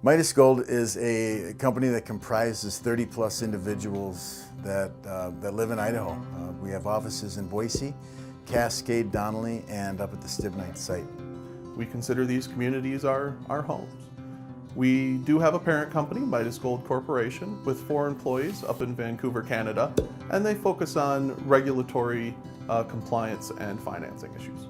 Midas Gold is a company that comprises 30+ individuals that live in Idaho. We have offices in Boise, Cascade, Donnelly, and up at the Stibnite site. We consider these communities our homes. We do have a parent company, Midas Gold Corporation, with 4 employees up in Vancouver, Canada, and they focus on regulatory compliance and financing issues.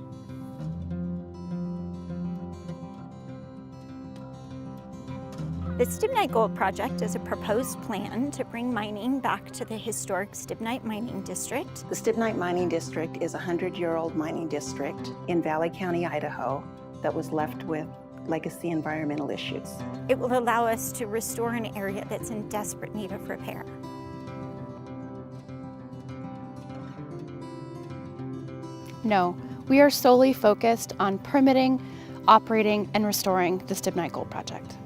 The Stibnite Gold Project is a proposed plan to bring mining back to the historic Stibnite Mining District. The Stibnite Mining District is a 100-year-old mining district in Valley County, Idaho, that was left with legacy environmental issues. It will allow us to restore an area that's in desperate need of repair. No, we are solely focused on permitting, operating, and restoring the Stibnite Gold Project.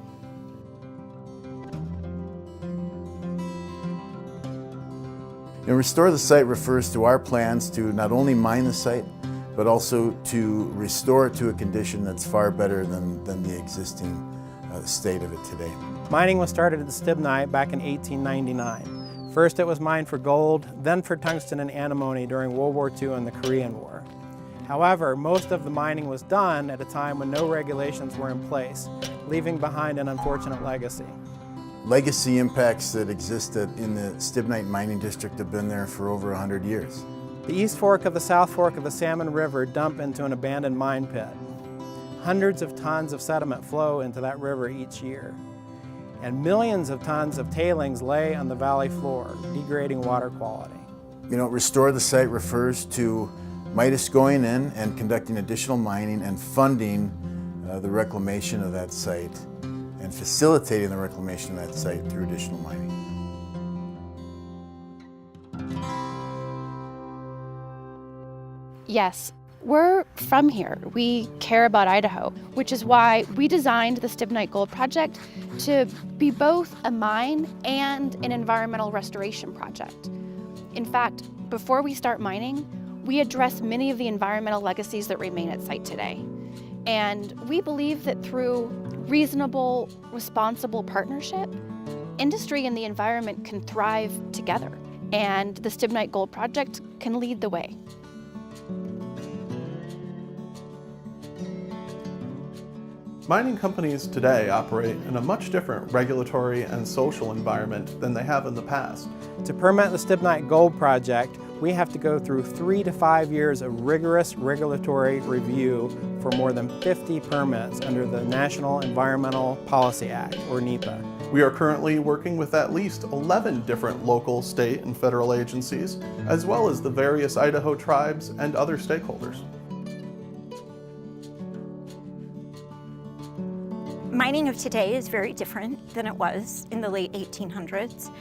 And restore the site refers to our plans to not only mine the site, but also to restore it to a condition that's far better than the existing state of it today. Mining was started at the Stibnite back in 1899. First it was mined for gold, then for tungsten and antimony during World War II and the Korean War. However, most of the mining was done at a time when no regulations were in place, leaving behind an unfortunate legacy. Legacy impacts that exist in the Stibnite Mining District have been there for over 100 years. The East Fork of the South Fork of the Salmon River dump into an abandoned mine pit. Hundreds of tons of sediment flow into that river each year, and millions of tons of tailings lay on the valley floor, degrading water quality. Restore the site refers to Midas going in and conducting additional mining and funding the reclamation of that site and facilitating the reclamation of that site through additional mining. Yes, we're from here. We care about Idaho, which is why we designed the Stibnite Gold Project to be both a mine and an environmental restoration project. In fact, before we start mining, we address many of the environmental legacies that remain at site today. And we believe that through reasonable, responsible partnership, industry and the environment can thrive together, and the Stibnite Gold Project can lead the way. Mining companies today operate in a much different regulatory and social environment than they have in the past. To permit the Stibnite Gold Project, we have to go through 3 to 5 years of rigorous regulatory review for more than 50 permits under the National Environmental Policy Act, or NEPA. We are currently working with at least 11 different local, state, and federal agencies, as well as the various Idaho tribes and other stakeholders. Mining of today is very different than it was in the late 1800s.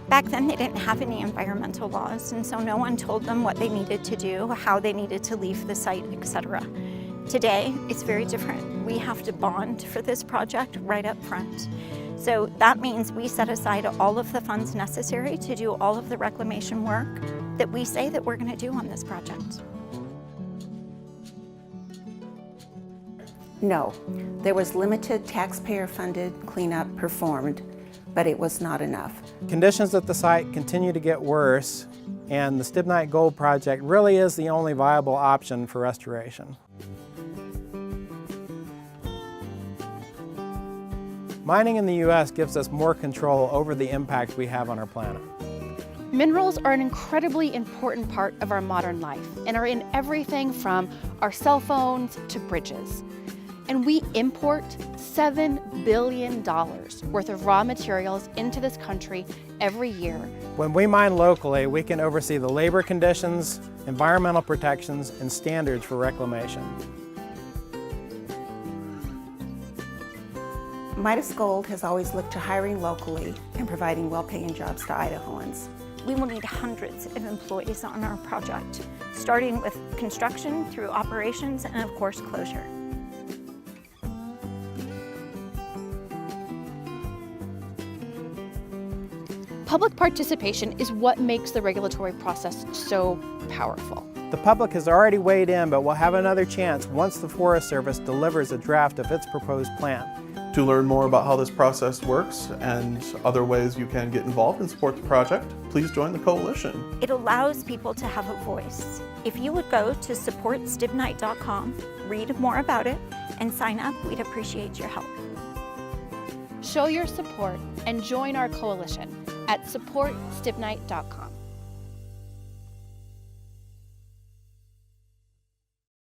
Back then they didn't have any environmental laws, and so no one told them what they needed to do, how they needed to leave the site, etc. Today, it's very different. We have to bond for this project right up front. So that means we set aside all of the funds necessary to do all of the reclamation work that we say that we're going to do on this project. No, there was limited taxpayer-funded cleanup performed, but it was not enough. Conditions at the site continue to get worse, and the Stibnite Gold Project really is the only viable option for restoration. Mining in the U.S. gives us more control over the impact we have on our planet. Minerals are an incredibly important part of our modern life and are in everything from our cell phones to bridges. And we import $7 billion worth of raw materials into this country every year. When we mine locally, we can oversee the labor conditions, environmental protections, and standards for reclamation. Midas Gold has always looked to hiring locally and providing well-paying jobs to Idahoans. We will need hundreds of employees on our project, starting with construction through operations and of course closure. Public participation is what makes the regulatory process so powerful. The public has already weighed in, but will have another chance once the Forest Service delivers a draft of its proposed plan. To learn more about how this process works and other ways you can get involved and support the project, please join the coalition. It allows people to have a voice. If you would go to supportstibnite.com, read more about it, and sign up, we'd appreciate your help. Show your support and join our coalition at supportstibnite.com.